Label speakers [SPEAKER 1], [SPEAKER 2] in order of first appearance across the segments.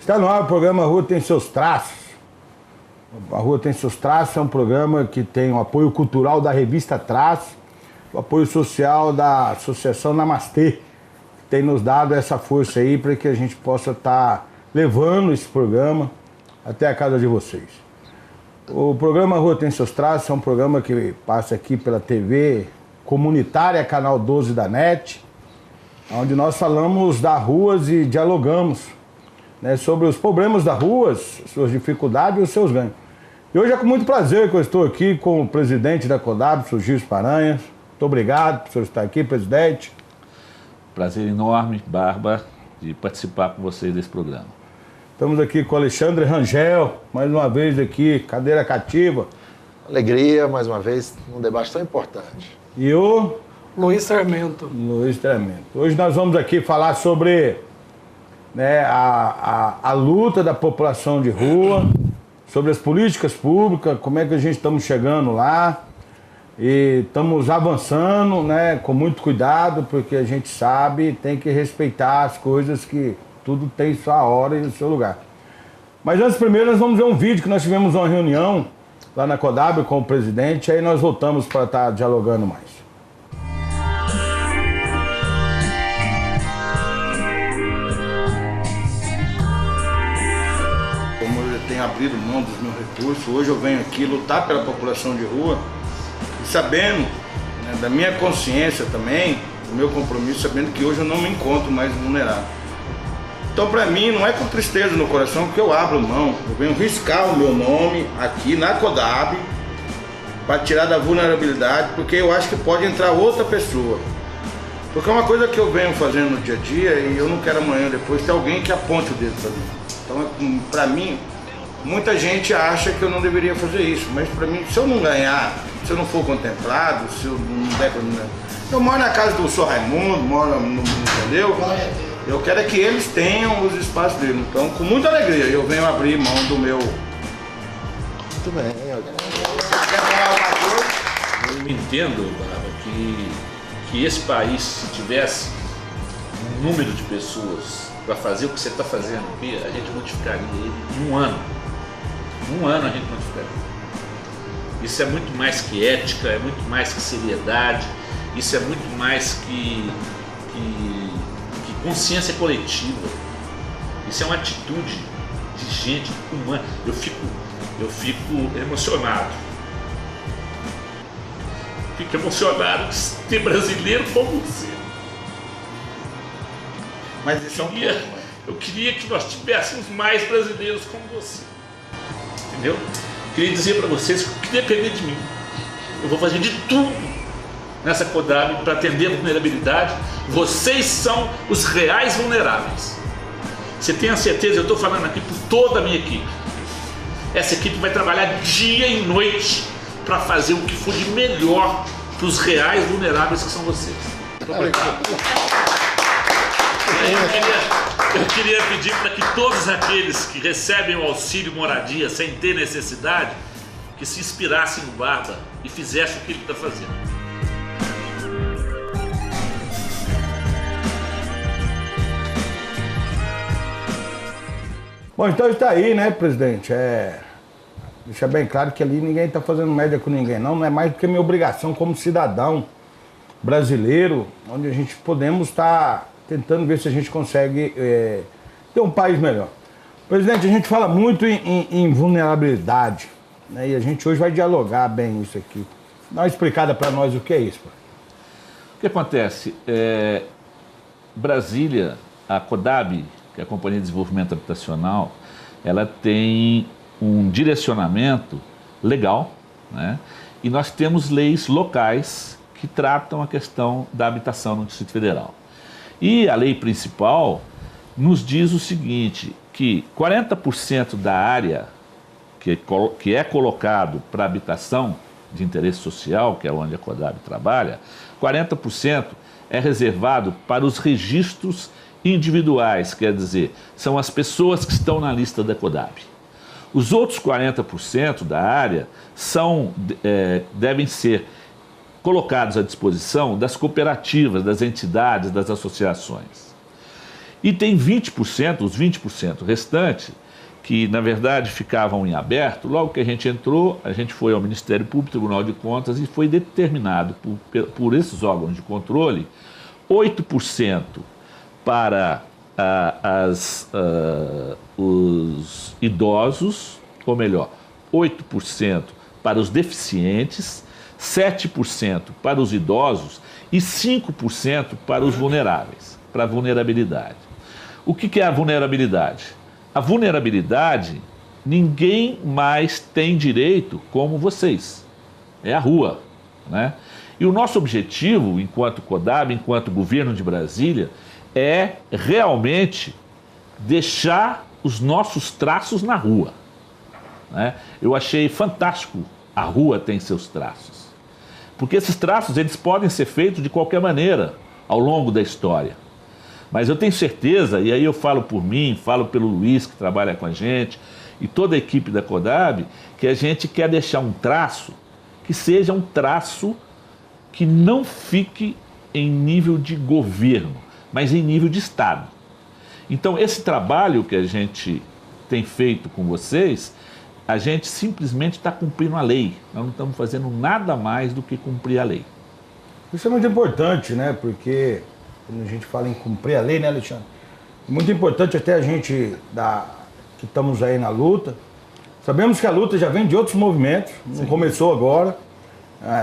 [SPEAKER 1] Está no ar o programa Rua Tem Seus Traços. A Rua Tem Seus Traços é um programa que tem o apoio cultural da revista Traços, o apoio social da Associação Namastê, que tem nos dado essa força aí para que a gente possa estar levando esse programa até a casa de vocês. O programa Rua Tem Seus Traços é um programa que passa aqui pela TV comunitária, canal 12 da NET, onde nós falamos das ruas e dialogamos, né, sobre os problemas das ruas, suas dificuldades e os seus ganhos. E hoje é com muito prazer que eu estou aqui com o presidente da CODAB, o Gilson Paranhas. Muito obrigado por o senhor estar aqui, presidente.
[SPEAKER 2] Prazer enorme, Barba, de participar com vocês desse programa.
[SPEAKER 1] Estamos aqui com o Alexandre Rangel, mais uma vez aqui, cadeira cativa.
[SPEAKER 3] Alegria, mais uma vez, num debate tão importante.
[SPEAKER 1] E o
[SPEAKER 4] Luiz Sarmento.
[SPEAKER 1] Hoje nós vamos aqui falar sobre, né, a luta da população de rua, sobre as políticas públicas, como é que a gente estamos chegando lá. E estamos avançando, né, com muito cuidado, porque a gente sabe, tem que respeitar as coisas, que tudo tem sua hora e o seu lugar. Mas antes, primeiro, nós vamos ver um vídeo que nós tivemos uma reunião lá na CODAB com o presidente, aí nós voltamos para estar dialogando mais. Como eu tenho abrido mão dos meus recursos, hoje eu venho aqui lutar pela população de rua, sabendo, né, da minha consciência também, do meu compromisso, sabendo que hoje eu não me encontro mais vulnerável. Então, para mim, não é com tristeza no coração que eu abro mão. Eu venho riscar o meu nome aqui na CODAB para tirar da vulnerabilidade, porque eu acho que pode entrar outra pessoa. Porque é uma coisa que eu venho fazendo no dia a dia e eu não quero amanhã, depois, ter alguém que aponte o dedo para mim. Então, para mim, muita gente acha que eu não deveria fazer isso, mas para mim, se eu não ganhar, se eu não for contemplado, se eu não der... Eu moro na casa do Sr. Raimundo, moro no... Entendeu? Eu quero é que eles tenham os espaços deles. Então, com muita alegria, eu venho abrir mão do meu...
[SPEAKER 3] Muito bem.
[SPEAKER 1] Quer falar alguma coisa?
[SPEAKER 2] Eu entendo, Barba, que esse país, se tivesse um número de pessoas para fazer o que você está fazendo aqui, a gente multiplicaria ele em um ano. Em um ano a gente multiplicaria. Isso é muito mais que ética, é muito mais que seriedade, isso é muito mais que consciência coletiva. Isso é uma atitude de gente humana. Eu fico emocionado. Fico emocionado de ter brasileiro como você.
[SPEAKER 1] Mas isso é um pouco,
[SPEAKER 2] Eu queria que nós tivéssemos mais brasileiros como você. Entendeu? Queria dizer para vocês que o que depender de mim, eu vou fazer de tudo nessa CODAB para atender a vulnerabilidade. Vocês são os reais vulneráveis. Você tem a certeza, eu estou falando aqui por toda a minha equipe. Essa equipe vai trabalhar dia e noite para fazer o que for de melhor para os reais vulneráveis que são vocês. Muito obrigado. Eu queria pedir para que todos aqueles que recebem o auxílio moradia sem ter necessidade, que se inspirassem no Barba e fizessem o que ele está fazendo.
[SPEAKER 1] Bom, então está aí, né, presidente? Deixa bem claro que ali ninguém está fazendo média com ninguém, não. Não é mais do que minha obrigação como cidadão brasileiro, onde a gente podemos estar tentando ver se a gente consegue ter um país melhor. Presidente, a gente fala muito em vulnerabilidade, né, e a gente hoje vai dialogar bem isso aqui. Dá uma explicada para nós o que é isso.
[SPEAKER 2] O que acontece? Brasília, a CODAB, que é a Companhia de Desenvolvimento Habitacional, ela tem um direcionamento legal, né? E nós temos leis locais que tratam a questão da habitação no Distrito Federal. E a lei principal nos diz o seguinte, que 40% da área que é colocado para habitação de interesse social, que é onde a CODAB trabalha, 40% é reservado para os registros individuais, quer dizer, são as pessoas que estão na lista da CODAB. Os outros 40% da área devem ser colocados à disposição das cooperativas, das entidades, das associações. E tem 20%, os 20% restantes, que na verdade ficavam em aberto. Logo que a gente entrou, a gente foi ao Ministério Público, Tribunal de Contas, e foi determinado por esses órgãos de controle 8% para os idosos, ou melhor, 8% para os deficientes, 7% para os idosos e 5% para os vulneráveis, para a vulnerabilidade. O que é a vulnerabilidade? A vulnerabilidade, ninguém mais tem direito como vocês. É a rua, né? E o nosso objetivo, enquanto CODAB, enquanto governo de Brasília, é realmente deixar os nossos traços na rua, né? Eu achei fantástico, a rua tem seus traços. Porque esses traços, eles podem ser feitos de qualquer maneira ao longo da história. Mas eu tenho certeza, e aí eu falo por mim, falo pelo Luiz, que trabalha com a gente, e toda a equipe da CODAB, que a gente quer deixar um traço que seja um traço que não fique em nível de governo, mas em nível de Estado. Então, esse trabalho que a gente tem feito com vocês, a gente simplesmente está cumprindo a lei. Nós não estamos fazendo nada mais do que cumprir a lei.
[SPEAKER 1] Isso é muito importante, né? Porque quando a gente fala em cumprir a lei, né, Alexandre? É muito importante até a gente que estamos aí na luta. Sabemos que a luta já vem de outros movimentos, não começou agora.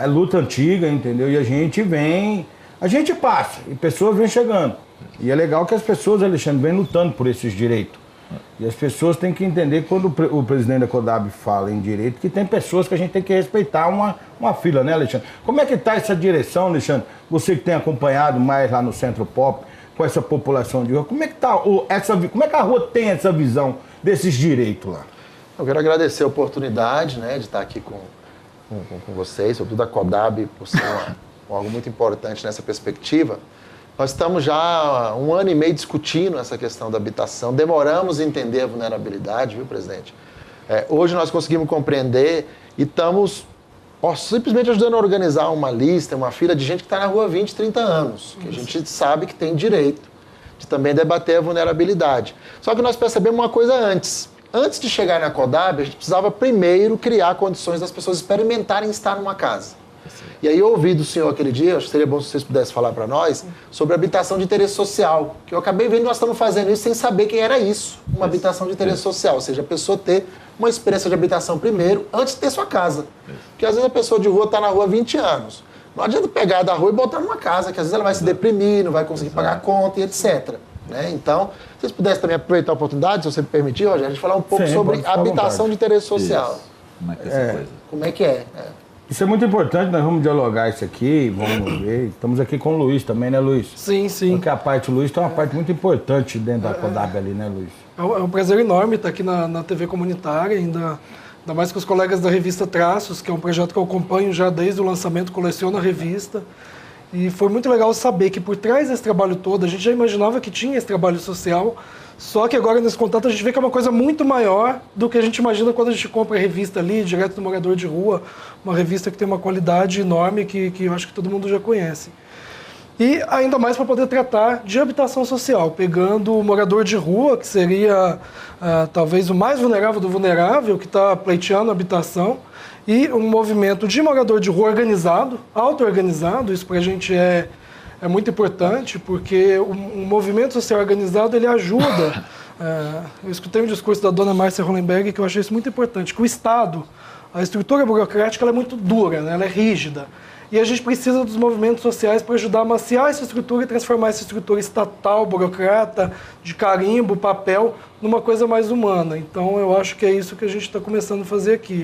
[SPEAKER 1] É luta antiga, entendeu? E a gente passa, e pessoas vêm chegando. E é legal que as pessoas, Alexandre, vêm lutando por esses direitos. E as pessoas têm que entender que quando o presidente da CODAB fala em direito, que tem pessoas que a gente tem que respeitar uma fila, né, Alexandre? Como é que está essa direção, Alexandre? Você que tem acompanhado mais lá no Centro Pop, com essa população de rua, como é que como é que a rua tem essa visão desses direitos lá?
[SPEAKER 3] Eu quero agradecer a oportunidade, né, de estar aqui com vocês, sobretudo a CODAB, por ser algo muito importante nessa perspectiva. Nós estamos já há 1 ano e meio discutindo essa questão da habitação. Demoramos a entender a vulnerabilidade, viu, presidente? Hoje nós conseguimos compreender e estamos simplesmente ajudando a organizar uma lista, uma fila de gente que está na rua há 20, 30 anos, que a gente sabe que tem direito de também debater a vulnerabilidade. Só que nós percebemos uma coisa antes. Antes de chegar na CODAB, a gente precisava primeiro criar condições das pessoas experimentarem estar numa casa. E aí eu ouvi do senhor aquele dia, acho que seria bom se vocês pudessem falar para nós, sobre habitação de interesse social. Que eu acabei vendo que nós estamos fazendo isso sem saber quem era isso, uma habitação de interesse social. Ou seja, a pessoa ter uma experiência de habitação primeiro, antes de ter sua casa. Porque às vezes a pessoa de rua está na rua há 20 anos. Não adianta pegar da rua e botar numa casa, que às vezes ela vai se deprimir, não vai conseguir pagar a conta e etc. Né? Então, se vocês pudessem também aproveitar a oportunidade, se você me permitir, Rogério, a gente falar um pouco sobre habitação de interesse social.
[SPEAKER 2] Isso. Como é que é essa coisa?
[SPEAKER 3] Como é que é?
[SPEAKER 1] Isso é muito importante, nós vamos dialogar isso aqui, vamos ver. Estamos aqui com o Luiz também, né, Luiz?
[SPEAKER 4] Sim, sim.
[SPEAKER 1] Porque a parte do Luiz tem uma parte muito importante dentro da CODAB ali, né, Luiz?
[SPEAKER 4] É um prazer enorme estar aqui na TV comunitária, ainda mais com os colegas da revista Traços, que é um projeto que eu acompanho já desde o lançamento, coleciono a revista. E foi muito legal saber que por trás desse trabalho todo, a gente já imaginava que tinha esse trabalho social, só que agora nesse contato a gente vê que é uma coisa muito maior do que a gente imagina quando a gente compra a revista ali, direto do morador de rua, uma revista que tem uma qualidade enorme que eu acho que todo mundo já conhece. E ainda mais para poder tratar de habitação social, pegando o morador de rua, que seria talvez o mais vulnerável do vulnerável, que está pleiteando habitação, e um movimento de morador de rua organizado, auto-organizado. Isso para a gente é muito importante, porque o movimento social organizado, ele ajuda. Eu escutei um discurso da dona Márcia Hollenberg que eu achei isso muito importante, que o Estado, a estrutura burocrática, ela é muito dura, né? Ela é rígida. E a gente precisa dos movimentos sociais para ajudar a amaciar essa estrutura e transformar essa estrutura estatal, burocrata, de carimbo, papel, numa coisa mais humana. Então eu acho que é isso que a gente está começando a fazer aqui.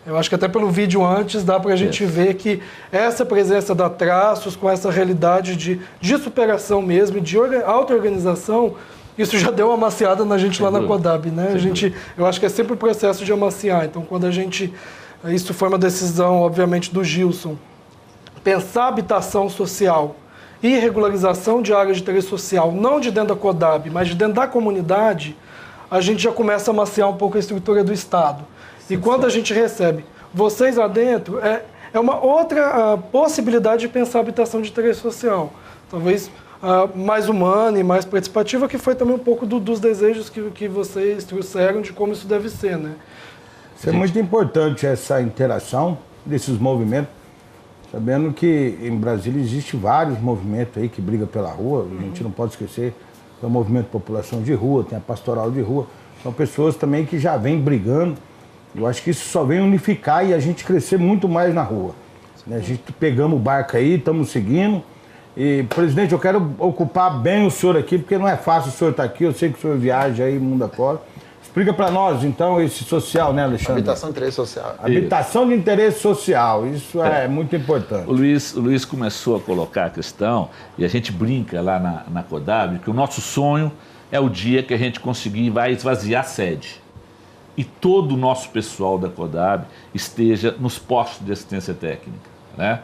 [SPEAKER 4] Eu acho que até pelo vídeo antes dá para a gente ver que essa presença da Traços, com essa realidade de superação mesmo, de auto-organização, isso já deu uma amaciada na gente lá na CODAB, né? Eu acho que é sempre o processo de amaciar. Então, quando isso foi uma decisão, obviamente, do Gilson, pensar habitação social e regularização de áreas de interesse social, não de dentro da CODAB, mas de dentro da comunidade, a gente já começa a amaciar um pouco a estrutura do Estado. E quando a gente recebe vocês lá dentro, é uma outra possibilidade de pensar a habitação de interesse social. Talvez mais humana e mais participativa, que foi também um pouco dos desejos que vocês trouxeram de como isso deve ser, né?
[SPEAKER 1] Isso é muito importante, essa interação desses movimentos, sabendo que em Brasília existe vários movimentos aí que brigam pela rua, a gente não pode esquecer, tem o movimento de população de rua, tem a pastoral de rua, são pessoas também que já vêm brigando. Eu acho que isso só vem unificar e a gente crescer muito mais na rua. A gente pegamos o barco aí, estamos seguindo. E, presidente, eu quero ocupar bem o senhor aqui, porque não é fácil o senhor estar aqui, eu sei que o senhor viaja aí mundo afora. Explica para nós, então, esse social, né, Alexandre?
[SPEAKER 3] Habitação de interesse social.
[SPEAKER 1] Habitação de interesse social, isso é muito importante.
[SPEAKER 2] O Luiz começou a colocar a questão, e a gente brinca lá na CODAB, que o nosso sonho é o dia que a gente conseguir vai esvaziar a sede. E todo o nosso pessoal da CODAB esteja nos postos de assistência técnica, né?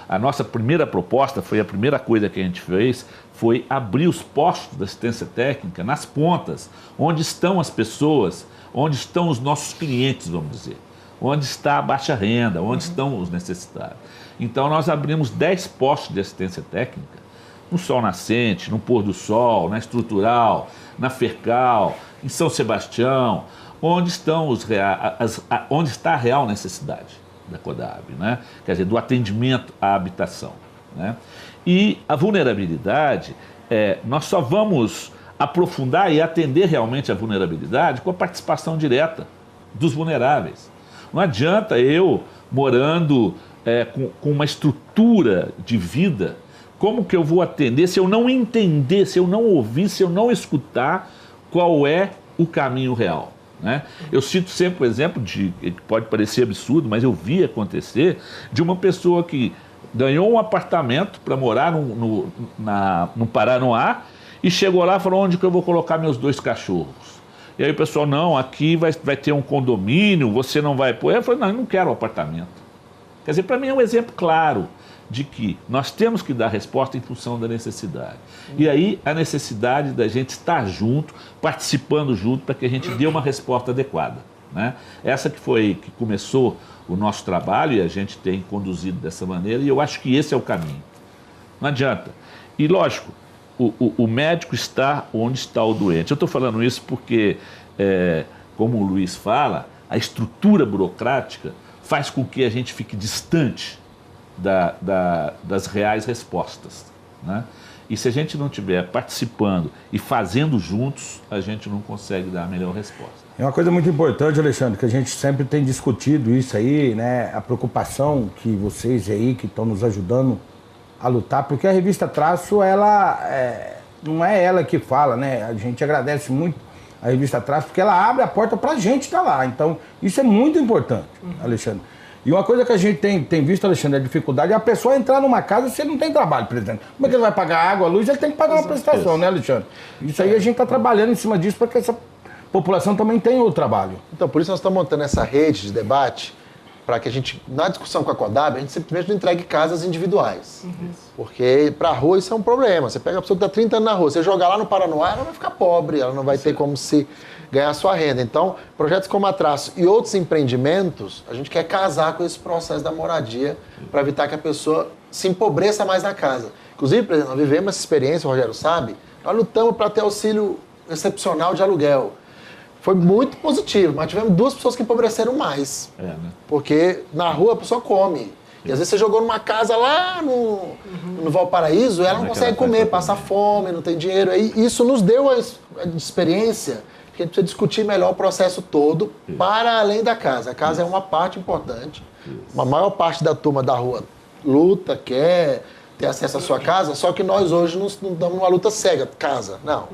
[SPEAKER 2] A nossa primeira proposta, foi a primeira coisa que a gente fez, foi abrir os postos de assistência técnica nas pontas, onde estão as pessoas, onde estão os nossos clientes, vamos dizer, onde está a baixa renda, onde estão os necessitados. Então nós abrimos 10 postos de assistência técnica, no Sol Nascente, no Pôr do Sol, na Estrutural, na Fercal, em São Sebastião, onde estão onde está a real necessidade da CODAB, né? Quer dizer, do atendimento à habitação, né? E a vulnerabilidade, nós só vamos aprofundar e atender realmente a vulnerabilidade com a participação direta dos vulneráveis. Não adianta eu, morando com uma estrutura de vida, como que eu vou atender se eu não entender, se eu não ouvir, se eu não escutar qual é o caminho real, né? Eu cito sempre o exemplo que pode parecer absurdo, mas eu vi acontecer, de uma pessoa que ganhou um apartamento para morar no Paranoá e chegou lá e falou: onde que eu vou colocar meus 2 cachorros? E aí o pessoal: não, aqui vai ter um condomínio, você não vai pôr. Eu falei: não, eu não quero um apartamento. Quer dizer, para mim é um exemplo claro de que nós temos que dar resposta em função da necessidade. E aí a necessidade da gente estar junto, participando junto, para que a gente dê uma resposta adequada, né? Essa que começou o nosso trabalho e a gente tem conduzido dessa maneira, e eu acho que esse é o caminho. Não adianta. E lógico, o médico está onde está o doente. Eu estou falando isso porque, como o Luiz fala, a estrutura burocrática faz com que a gente fique distante das reais respostas, né? E se a gente não estiver participando e fazendo juntos, a gente não consegue dar a melhor resposta.
[SPEAKER 1] É uma coisa muito importante, Alexandre, que a gente sempre tem discutido isso aí, né? A preocupação que vocês aí que estão nos ajudando a lutar, porque a revista Traço, ela não é ela que fala, né? A gente agradece muito a revista Traço, porque ela abre a porta para a gente estar lá. Então, isso é muito importante, Alexandre. E uma coisa que a gente tem visto, Alexandre, a dificuldade é a pessoa entrar numa casa se ele não tem trabalho, presidente. Como é que ele vai pagar água, luz? Ele tem que pagar uma prestação, né, Alexandre? Isso aí a gente está trabalhando em cima disso para que essa população também tenha o trabalho.
[SPEAKER 3] Então, por isso nós estamos montando essa rede de debate para que a gente, na discussão com a CODAB, a gente simplesmente não entregue casas individuais. Porque para a rua isso é um problema. Você pega a pessoa que está 30 anos na rua, você jogar lá no Paranoá, ela vai ficar pobre, ela não vai ter como se ganhar sua renda. Então, projetos como a Traço e outros empreendimentos, a gente quer casar com esse processo da moradia para evitar que a pessoa se empobreça mais na casa. Inclusive, por exemplo, nós vivemos essa experiência, o Rogério sabe, nós lutamos para ter auxílio excepcional de aluguel. Foi muito positivo, mas tivemos 2 pessoas que empobreceram mais.
[SPEAKER 2] Né?
[SPEAKER 3] Porque na rua a pessoa come. E às vezes você jogou numa casa lá no Valparaíso, ela não consegue comer, passa fome, não tem dinheiro. Aí isso nos deu a experiência que a gente precisa discutir melhor o processo todo para além da casa. A casa é uma parte importante. A maior parte da turma da rua luta, quer ter acesso à sua casa, só que nós hoje não estamos numa luta cega, casa, não.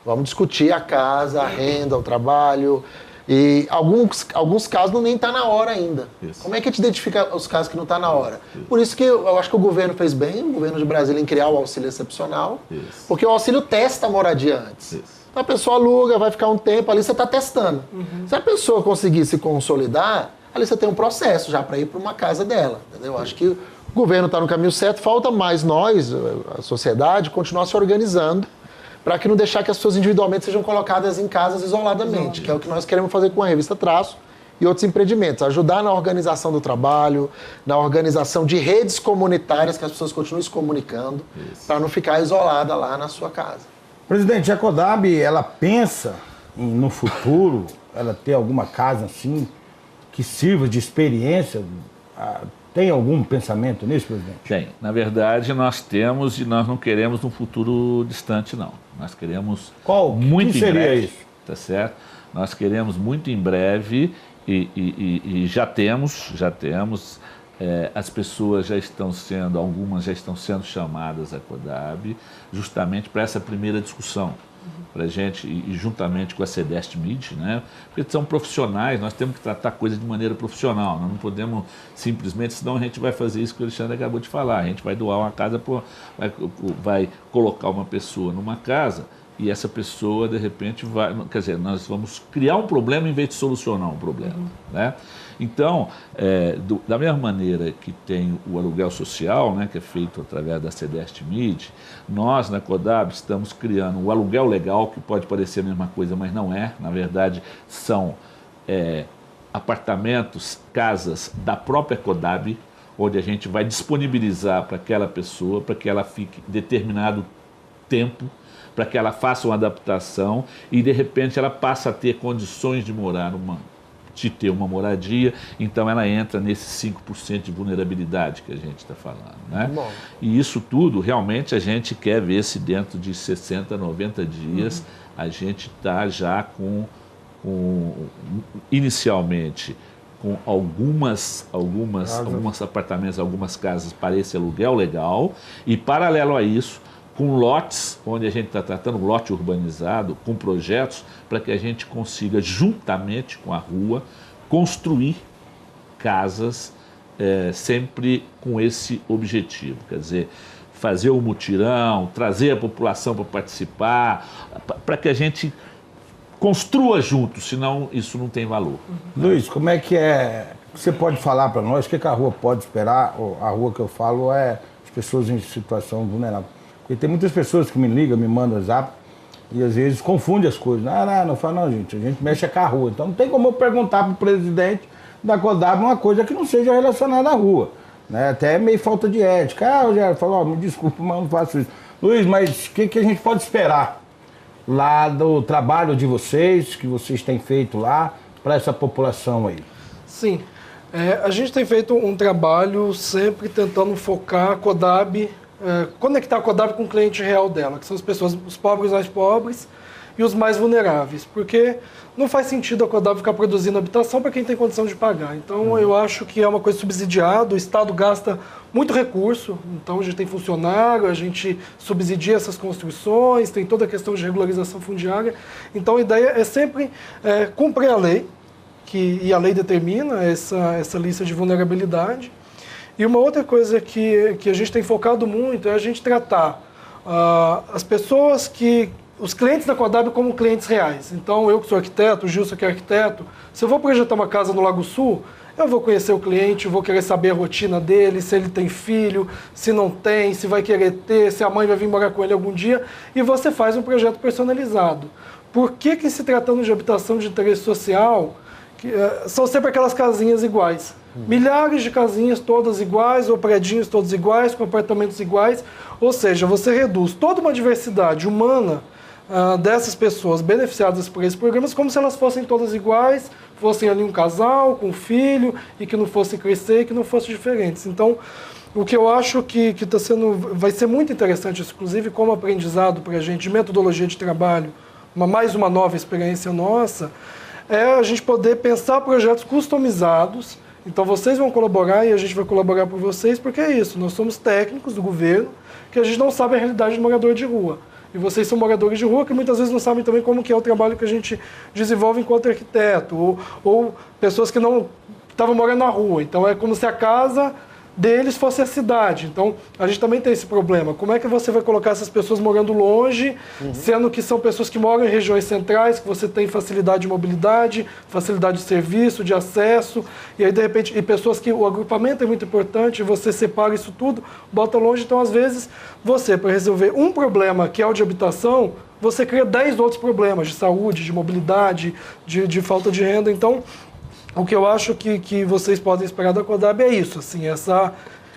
[SPEAKER 3] Vamos discutir a casa, a renda, o trabalho. E alguns casos nem está na hora ainda. Como é que a gente identifica os casos que não está na hora? Por isso que eu acho que o governo fez bem, o governo de Brasília, em criar o auxílio excepcional, porque o auxílio testa a moradia antes. Então a pessoa aluga, vai ficar um tempo, ali você está testando. Se a pessoa conseguir se consolidar, ali você tem um processo já para ir para uma casa dela. Entendeu? Acho que o governo está no caminho certo, falta mais nós, a sociedade, continuar se organizando para que não deixar que as pessoas individualmente sejam colocadas em casas isoladamente, que é o que nós queremos fazer com a revista Traço e outros empreendimentos. Ajudar na organização do trabalho, na organização de redes comunitárias, que as pessoas continuem se comunicando, para não ficar isolada lá na sua casa.
[SPEAKER 1] Presidente, a Codab, ela pensa no futuro, ela ter alguma casa assim, que sirva de experiência? Tem algum pensamento nisso, presidente?
[SPEAKER 2] Tem. Na verdade, nós temos e nós não queremos um futuro distante, não. Nós queremos muito
[SPEAKER 1] que
[SPEAKER 2] em
[SPEAKER 1] seria
[SPEAKER 2] breve.
[SPEAKER 1] isso?
[SPEAKER 2] Tá certo? Nós queremos muito em breve e já temos. As pessoas algumas já estão sendo chamadas à Codab justamente para essa primeira discussão. Para a gente, e juntamente com a CEDEST-MID, né? Porque são profissionais, nós temos que tratar a coisa de maneira profissional, nós não podemos simplesmente, senão a gente vai fazer isso que o Alexandre acabou de falar, a gente vai doar uma casa, vai colocar uma pessoa numa casa e essa pessoa, de repente, nós vamos criar um problema em vez de solucionar um problema, né? Então, da mesma maneira que tem o aluguel social, né, que é feito através da CEDEST-MID, nós, na Codab, estamos criando o aluguel legal, que pode parecer a mesma coisa, mas não é. Na verdade, são apartamentos, casas da própria Codab, onde a gente vai disponibilizar para aquela pessoa, para que ela fique determinado tempo, para que ela faça uma adaptação e, de repente, ela passa a ter condições de de ter uma moradia, então ela entra nesse 5% de vulnerabilidade que a gente está falando, né? E isso tudo, realmente, a gente quer ver se dentro de 60, 90 dias a gente está já inicialmente, com alguns apartamentos, algumas casas para esse aluguel legal e, paralelo a isso, com lotes, onde a gente está tratando lote urbanizado, com projetos, para que a gente consiga, juntamente com a rua, construir casas sempre com esse objetivo. Quer dizer, fazer o mutirão, trazer a população para participar, para que a gente construa junto, senão isso não tem valor.
[SPEAKER 1] Luiz, como é que é? Você pode falar para nós o que a rua pode esperar? A rua que eu falo é as pessoas em situação vulnerável. Porque tem muitas pessoas que me ligam, me mandam zap e às vezes confundem as coisas. Não fala, não, gente, a gente mexe com a rua. Então não tem como eu perguntar para o presidente da Codab uma coisa que não seja relacionada à rua, né? Até meio falta de ética. Rogério falou, me desculpa, mas eu não faço isso. Luiz, mas o que a gente pode esperar lá do trabalho de vocês, que vocês têm feito lá, para essa população aí?
[SPEAKER 4] Sim, a gente tem feito um trabalho sempre tentando focar a Codab, conectar a Codab com o cliente real dela, que são as pessoas, os pobres mais pobres e os mais vulneráveis, porque não faz sentido a Codab ficar produzindo habitação para quem tem condição de pagar. Então eu acho que é uma coisa subsidiada, o Estado gasta muito recurso, então a gente tem funcionário, a gente subsidia essas construções, tem toda a questão de regularização fundiária. Então a ideia é sempre cumprir a lei, e a lei determina essa lista de vulnerabilidade. E uma outra coisa que a gente tem focado muito é a gente tratar as pessoas os clientes da Codab como clientes reais. Então, eu que sou arquiteto, o Gilson que é arquiteto, se eu vou projetar uma casa no Lago Sul, eu vou conhecer o cliente, vou querer saber a rotina dele, se ele tem filho, se não tem, se vai querer ter, se a mãe vai vir morar com ele algum dia, e você faz um projeto personalizado. Por que se tratando de habitação de interesse social, são sempre aquelas casinhas iguais? Milhares de casinhas todas iguais, ou predinhos todos iguais, com apartamentos iguais. Ou seja, você reduz toda uma diversidade humana dessas pessoas beneficiadas por esses programas, como se elas fossem todas iguais, fossem ali um casal com um filho, e que não fossem crescer e que não fossem diferentes. Então, o que eu acho que vai ser muito interessante, inclusive como aprendizado para a gente, de metodologia de trabalho, mais uma nova experiência nossa, é a gente poder pensar projetos customizados. Então vocês vão colaborar e a gente vai colaborar por vocês, porque é isso, nós somos técnicos do governo, que a gente não sabe a realidade do morador de rua. E vocês são moradores de rua que muitas vezes não sabem também como que é o trabalho que a gente desenvolve enquanto arquiteto, ou pessoas que não estavam morando na rua. Então é como se a casa deles fosse a cidade. Então, a gente também tem esse problema. Como é que você vai colocar essas pessoas morando longe, sendo que são pessoas que moram em regiões centrais, que você tem facilidade de mobilidade, facilidade de serviço, de acesso, e aí, de repente, e pessoas que o agrupamento é muito importante, você separa isso tudo, bota longe. Então, às vezes, você, para resolver um problema, que é o de habitação, você cria 10 outros problemas de saúde, de mobilidade, de falta de renda. Então, o que eu acho que vocês podem esperar da CODAB é isso, assim,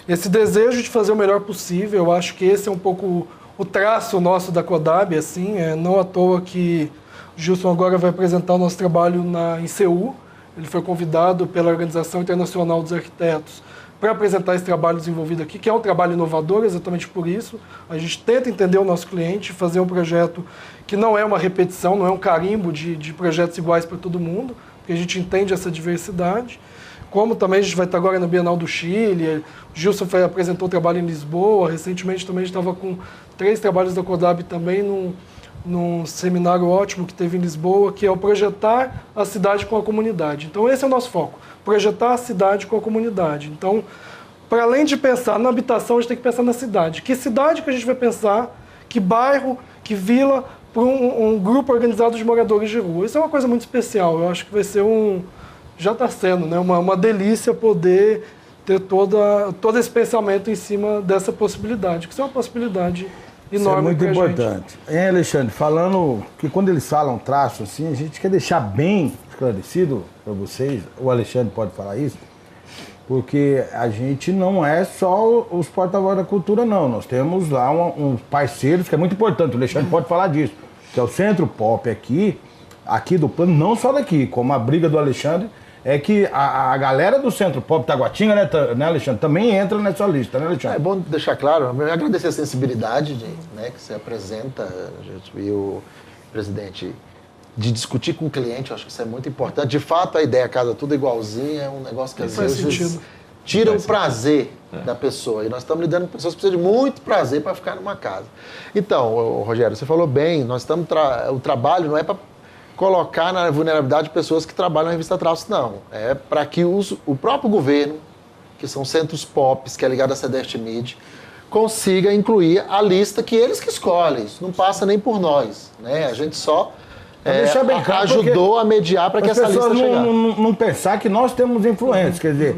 [SPEAKER 4] esse desejo de fazer o melhor possível. Eu acho que esse é um pouco o traço nosso da CODAB, assim, não à toa que o Gilson agora vai apresentar o nosso trabalho em Seul. Ele foi convidado pela Organização Internacional dos Arquitetos para apresentar esse trabalho desenvolvido aqui, que é um trabalho inovador, exatamente por isso. A gente tenta entender o nosso cliente, fazer um projeto que não é uma repetição, não é um carimbo de projetos iguais para todo mundo, porque a gente entende essa diversidade. Como também a gente vai estar agora na Bienal do Chile, o Gilson apresentou o trabalho em Lisboa, recentemente também a gente estava com 3 trabalhos da CODAB também num seminário ótimo que teve em Lisboa, que é o projetar a cidade com a comunidade. Então esse é o nosso foco, projetar a cidade com a comunidade. Então, para além de pensar na habitação, a gente tem que pensar na cidade. Que cidade que a gente vai pensar, que bairro, que vila, para um grupo organizado de moradores de rua. Isso é uma coisa muito especial, eu acho que vai ser já está sendo, né, uma delícia poder ter todo esse pensamento em cima dessa possibilidade, que isso é uma possibilidade enorme.
[SPEAKER 1] Isso é muito importante. Hein, Alexandre, falando que quando eles falam traço, assim, a gente quer deixar bem esclarecido para vocês, o Alexandre pode falar isso, porque a gente não é só os porta-voz da cultura, não. Nós temos lá uns parceiros que é muito importante, o Alexandre pode falar disso, que é o Centro Pop aqui do plano, não só daqui, como a briga do Alexandre, é que a galera do Centro Pop Taguatinga, né, Alexandre, também entra nessa lista, né, Alexandre?
[SPEAKER 3] É bom deixar claro, eu agradecer a sensibilidade né, que você apresenta, e o presidente, de discutir com o cliente, eu acho que isso é muito importante. De fato, a ideia Casa Tudo Igualzinha é um negócio que às vezes tira o prazer da pessoa. E nós estamos lidando com pessoas que precisam de muito prazer para ficar numa casa. Então, Rogério, você falou bem, nós estamos o trabalho não é para colocar na vulnerabilidade pessoas que trabalham na revista Traços, não. É para que o próprio governo, que são centros POPs, que é ligado à Cedeste Mid, consiga incluir a lista que eles que escolhem. Isso não passa nem por nós, né? A gente só ajudou a mediar para que essa lista chegasse.
[SPEAKER 1] Não pensar que nós temos influência. Quer dizer,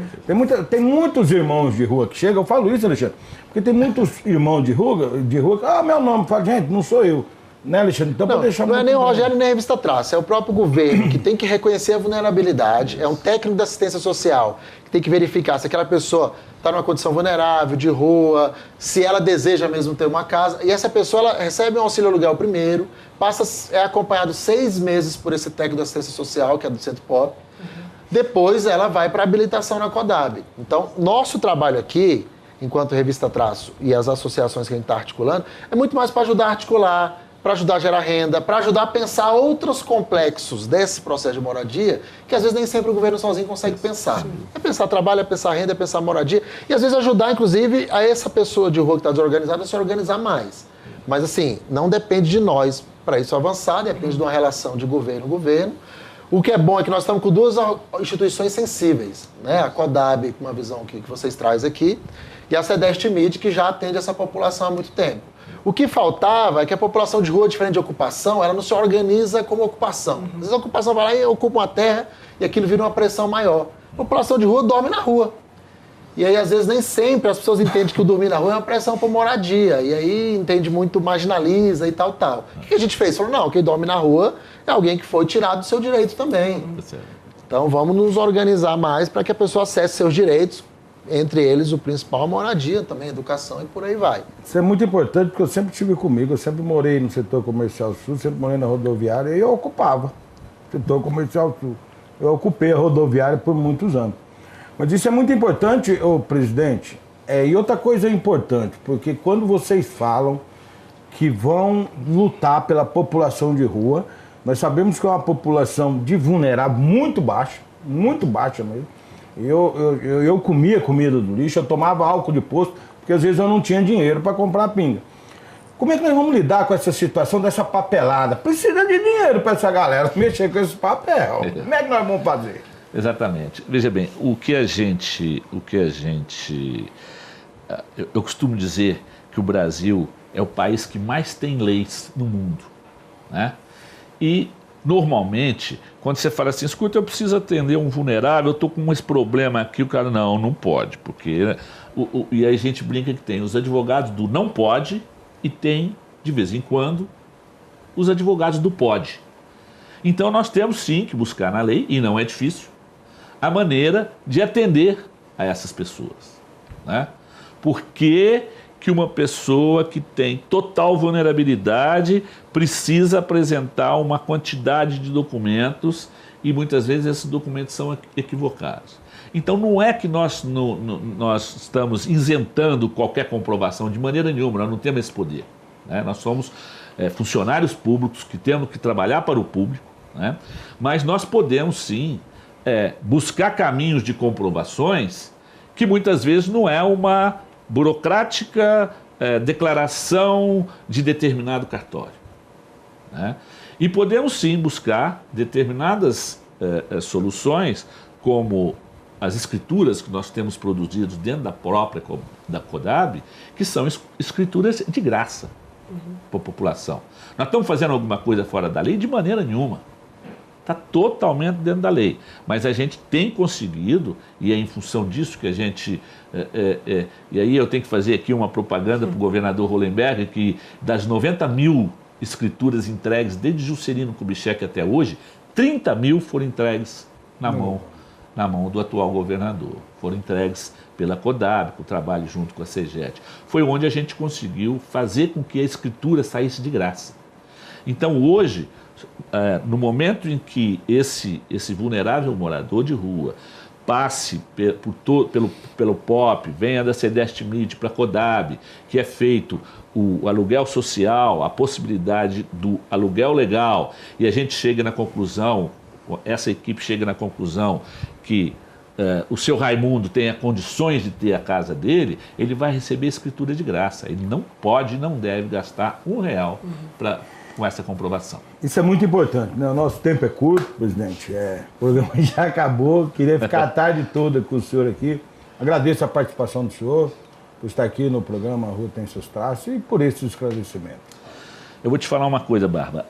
[SPEAKER 1] tem muitos irmãos de rua que chegam, eu falo isso, Alexandre, porque tem muitos irmãos de rua que, meu nome, fala, gente, não sou eu. Né, Alexandre? Então,
[SPEAKER 3] não é nem o Rogério nem a revista Traço, é o próprio governo que tem que reconhecer a vulnerabilidade, é um técnico da assistência social que tem que verificar se aquela pessoa está numa condição vulnerável, de rua, se ela deseja mesmo ter uma casa, e essa pessoa ela recebe um auxílio aluguel primeiro, é acompanhado 6 meses por esse técnico da assistência social, que é do Centro Pop, depois ela vai para habilitação na CODAB. Então, nosso trabalho aqui, enquanto revista Traço e as associações que a gente está articulando, é muito mais para ajudar a articular, para ajudar a gerar renda, para ajudar a pensar outros complexos desse processo de moradia, que às vezes nem sempre o governo sozinho consegue pensar. É pensar trabalho, é pensar renda, é pensar moradia, e às vezes ajudar, inclusive, a essa pessoa de rua que está desorganizada a se organizar mais. Mas, assim, não depende de nós para isso avançar, depende de uma relação de governo-governo. O que é bom é que nós estamos com 2 instituições sensíveis, né? A CODAB, com uma visão que vocês trazem aqui, e a Cedeste Mid, que já atende essa população há muito tempo. O que faltava é que a população de rua, diferente de ocupação, ela não se organiza como ocupação. Às vezes a ocupação vai lá e ocupa uma terra e aquilo vira uma pressão maior. A população de rua dorme na rua. E aí, às vezes, nem sempre as pessoas entendem que o dormir na rua é uma pressão por moradia. E aí, entende muito, marginaliza e tal. O que a gente fez? Falou, não, quem dorme na rua é alguém que foi tirado do seu direito também. Então, vamos nos organizar mais para que a pessoa acesse seus direitos. Entre eles, o principal, a moradia também, a educação e por aí vai.
[SPEAKER 1] Isso é muito importante, porque eu sempre tive comigo, eu sempre morei no setor comercial sul, sempre morei na rodoviária e eu ocupava o setor comercial sul. Eu ocupei a rodoviária por muitos anos. Mas isso é muito importante, presidente. E outra coisa importante, porque quando vocês falam que vão lutar pela população de rua, nós sabemos que é uma população de vulnerável muito baixa mesmo. Eu comia comida do lixo, eu tomava álcool de posto, porque às vezes eu não tinha dinheiro para comprar pinga. Como é que nós vamos lidar com essa situação dessa papelada? Precisa de dinheiro para essa galera mexer com esse papel. Como é que nós vamos fazer?
[SPEAKER 2] Exatamente. Veja bem, eu costumo dizer que o Brasil é o país que mais tem leis no mundo, né? E normalmente, quando você fala assim, escuta, eu preciso atender um vulnerável, eu estou com esse problema aqui, o cara, não pode, porque... E aí a gente brinca que tem os advogados do não pode e tem, de vez em quando, os advogados do pode. Então nós temos sim que buscar na lei, e não é difícil, a maneira de atender a essas pessoas, né? Por que que uma pessoa que tem total vulnerabilidade precisa apresentar uma quantidade de documentos e muitas vezes esses documentos são equivocados? Então não é que nós estamos isentando qualquer comprovação de maneira nenhuma, nós não temos esse poder, né? Nós somos funcionários públicos que temos que trabalhar para o público, né? Mas nós podemos sim buscar caminhos de comprovações que muitas vezes não é uma burocrática declaração de determinado cartório, né? E podemos sim buscar determinadas soluções, como as escrituras que nós temos produzidos dentro da própria da CODAB, que são escrituras de graça para a população. Nós estamos fazendo alguma coisa fora da lei? De maneira nenhuma. Está totalmente dentro da lei. Mas a gente tem conseguido, e é em função disso que a gente... e aí eu tenho que fazer aqui uma propaganda para o governador Hollenberg, que das 90 mil escrituras entregues desde Juscelino Kubitschek até hoje, 30 mil foram entregues na mão do atual governador. Foram entregues pela CODAB, com o trabalho junto com a CEGED. Foi onde a gente conseguiu fazer com que a escritura saísse de graça. Então hoje, no momento em que esse vulnerável morador de rua passe pelo POP, venha da CEDEST-MIT para a CODAB, que é feito o aluguel social, a possibilidade do aluguel legal, e a gente chega na conclusão, essa equipe chega na conclusão que o seu Raimundo tenha condições de ter a casa dele, ele vai receber escritura de graça. Ele não pode e não deve gastar R$1 com essa comprovação.
[SPEAKER 5] Isso é muito importante, né? O nosso tempo é curto, presidente. O programa já acabou. Queria ficar a tarde toda com o senhor aqui. Agradeço a participação do senhor, por estar aqui no programa A Rua Tem Seus Traços e por esse esclarecimento.
[SPEAKER 2] Eu vou te falar uma coisa, Barba.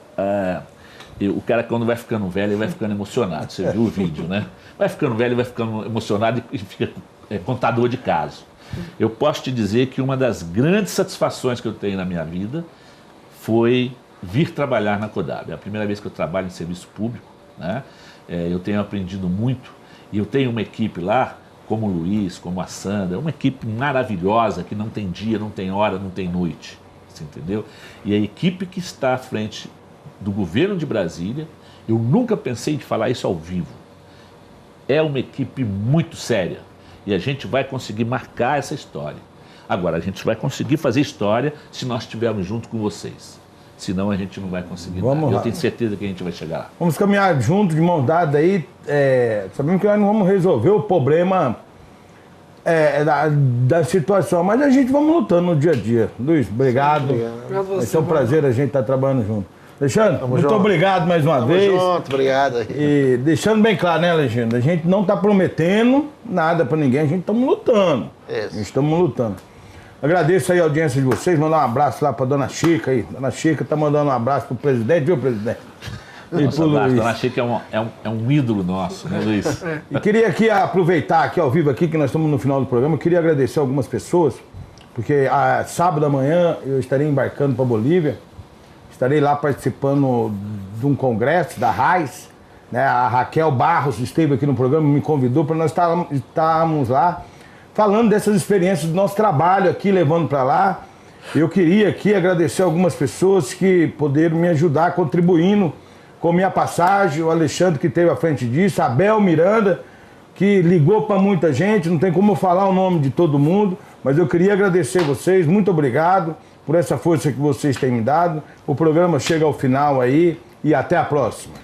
[SPEAKER 2] O cara, quando vai ficando velho, ele vai ficando emocionado. Você viu o vídeo, né? Vai ficando velho, vai ficando emocionado e fica contador de casos. Eu posso te dizer que uma das grandes satisfações que eu tenho na minha vida foi vir trabalhar na CODAB. É a primeira vez que eu trabalho em serviço público, né? Eu tenho aprendido muito e eu tenho uma equipe lá, como o Luiz, como a Sandra, uma equipe maravilhosa que não tem dia, não tem hora, não tem noite, você entendeu? E a equipe que está à frente do governo de Brasília, eu nunca pensei em falar isso ao vivo, é uma equipe muito séria e a gente vai conseguir marcar essa história. Agora, a gente vai conseguir fazer história se nós estivermos junto com vocês. Senão a gente não vai conseguir nada. Eu tenho certeza que a gente vai chegar lá.
[SPEAKER 5] Vamos caminhar junto, de mão dada aí. Sabemos que nós não vamos resolver o problema da situação, mas a gente vamos lutando no dia a dia. Luiz, obrigado. Vai ser um prazer a gente estar trabalhando junto. Alexandre, muito obrigado mais uma vez.
[SPEAKER 3] Junto, obrigado.
[SPEAKER 5] E deixando bem claro, né, Alexandre? A gente não está prometendo nada para ninguém, a gente estamos lutando.
[SPEAKER 3] Isso.
[SPEAKER 5] A gente estamos lutando. Agradeço aí a audiência de vocês, mandar um abraço lá para dona Chica aí. Dona Chica tá mandando um abraço pro presidente, viu, presidente?
[SPEAKER 2] Nossa, abraço. Dona Chica é um ídolo nosso, né, Luiz?
[SPEAKER 5] E queria aqui aproveitar aqui ao vivo aqui, que nós estamos no final do programa, eu queria agradecer algumas pessoas, porque sábado amanhã eu estarei embarcando para Bolívia, estarei lá participando de um congresso da RAIS, né? A Raquel Barros esteve aqui no programa, me convidou para nós estarmos lá, falando dessas experiências do nosso trabalho aqui, levando para lá. Eu queria aqui agradecer algumas pessoas que puderam me ajudar contribuindo com minha passagem, o Alexandre que esteve à frente disso, a Abel Miranda, que ligou para muita gente, não tem como eu falar o nome de todo mundo, mas eu queria agradecer vocês, muito obrigado por essa força que vocês têm me dado. O programa chega ao final aí e até a próxima.